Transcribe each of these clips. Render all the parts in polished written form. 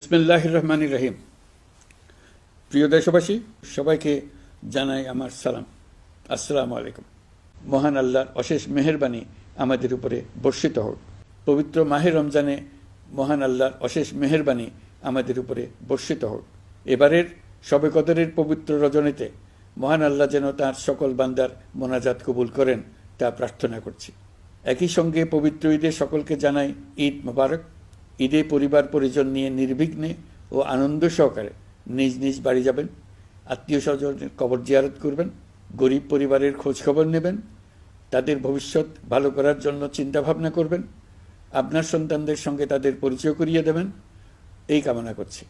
বিসমিল্লাহির রহমানির রহিম। প্রিয় দেশবাসী, সবাইকে জানাই আমার সালাম। আসসালামু আলাইকুম। মহান আল্লাহর অশেষ মেহেরবানি আমাদের উপরে বর্ষিত হোক। পবিত্র মাহে রমজানে মহান আল্লাহর অশেষ মেহেরবানি আমাদের উপরে বর্ষিত হোক। এবারের শবে কদরের পবিত্র রজনীতে মহান আল্লাহ যেন তাঁর সকল বান্দার মোনাজাত কবুল করেন তা প্রার্থনা করছি। একই সঙ্গে পবিত্র ঈদে সকলকে জানাই ঈদ মোবারক। ঈদে পরিবার পরিজন নিয়ে নির্বিঘ্নে ও আনন্দ সহকারে নিজ নিজ বাড়ি যাবেন, আত্মীয় স্বজনের কবর জিয়ারত করবেন, গরিব পরিবারের খোঁজ খবর নেবেন, তাদের ভবিষ্যৎ ভালো করার জন্য চিন্তাভাবনা করবেন, আপনার সন্তানদের সঙ্গে তাদের পরিচয় করিয়ে দেবেন, এই কামনা করছি।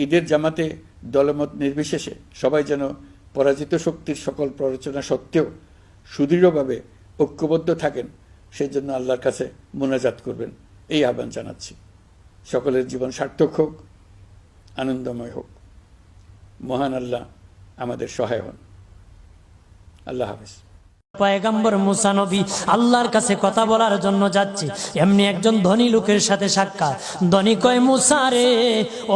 ঈদের জামাতে দলমত নির্বিশেষে সবাই যেন পরাজিত শক্তির সকল প্ররোচনা সত্ত্বেও সুদৃঢ়ভাবে ঐক্যবদ্ধ থাকেন, সেজন্য আল্লাহর কাছে মোনাজাত করবেন, এই আহ্বান জানাচ্ছি। সকলের জীবন সার্থক হোক, আনন্দময় হোক। মহান আল্লাহ আমাদের সহায় হন। আল্লাহ হাফেজ। পয়গম্বর মুসা নবী আল্লাহর কাছে কথা বলার জন্য যাচ্ছে, এমনি একজন ধনী লোকের সাথে সাক্ষাৎ। ধনী কয়, মুসা রে,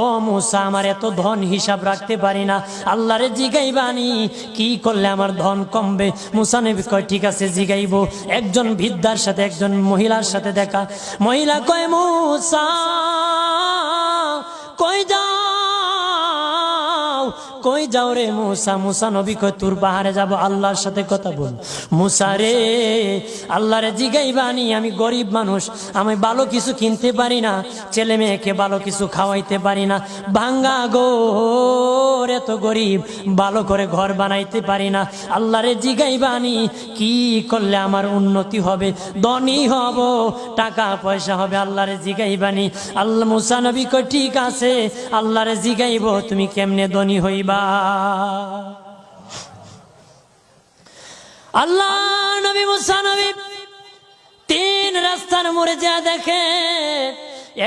ও মুসা, আমার এত ধন হিসাব রাখতে পারি না, আল্লাহরে জিগাইবানি কি করলে আমার ধন কমবে? মুসা নবী কয়, ঠিক আছে জিগাইব। একজন বৃদ্ধার সাথে একজন মহিলার সাথে দেখা। মহিলা কয়, মুসা কই যাও, কই যাও রে মুসা? মুসা নবী কয়, তোর পাহাড়ে যাব, আল্লাহর সাথে কথা বল। মুসা রে, আল্লাহরে জিগাইবানি, আমি গরিব মানুষ, আমি ভালো কিছু কিনতে পারি না, ছেলে মেয়েকে ভালো কিছু খাওয়াইতে পারি না, ভাঙ্গা ঘর, এত গরিব, ভালো করে ঘর বানাইতে পারি না, আল্লাহরে জিগাইবানি কি করলে আমার উন্নতি হবে, ধনী হব, টাকা পয়সা হবে, আল্লাহরে জিগাইবানি। আল্লাহ মুসা নবী কয়, ঠিক আছে, আল্লাহরে জিগাইব, তুমি কেমনে ধনী হইবা? আল্লাহ নবী মুসা নবী তিন রাস্তার মোড়ে যা দেখে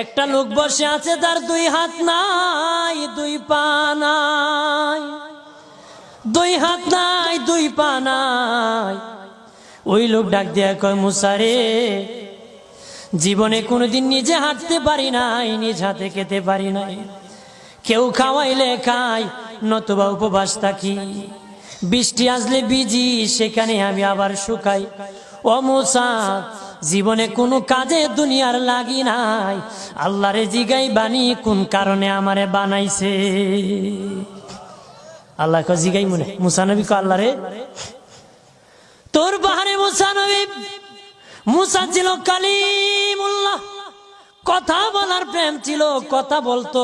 একটা লোক বসে আছে, তার দুই হাত নাই, দুই পা নাই, দুই হাত নাই, দুই পা নাই। ওই লোক ডাক দিয়া কয়, মুসা রে, জীবনে কোনোদিন নিজে হাঁটতে পারি নাই, নিজ হাতে খেতে পারি নাই, কেউ খাওয়াইলে খাই, নতুবা উপবাস থাকি, বৃষ্টি আসলে ভিজি, সেখানে আমি আবার শুকাই। ও মুসা, জীবনে কোনো কাজে দুনিয়ার লাগি নাই, আল্লাহরে জিগাইবানি কোন কারণে আমারে বানাইছে? আল্লাহ কয়, জিগাই মনে। মুসা নবী কয়, আল্লাহরে তোর পাহাড়ে মুসা নবী, মুসা ছিল কালিমুল্লাহ, কথা বলার প্রেম ছিল, কথা বলতো।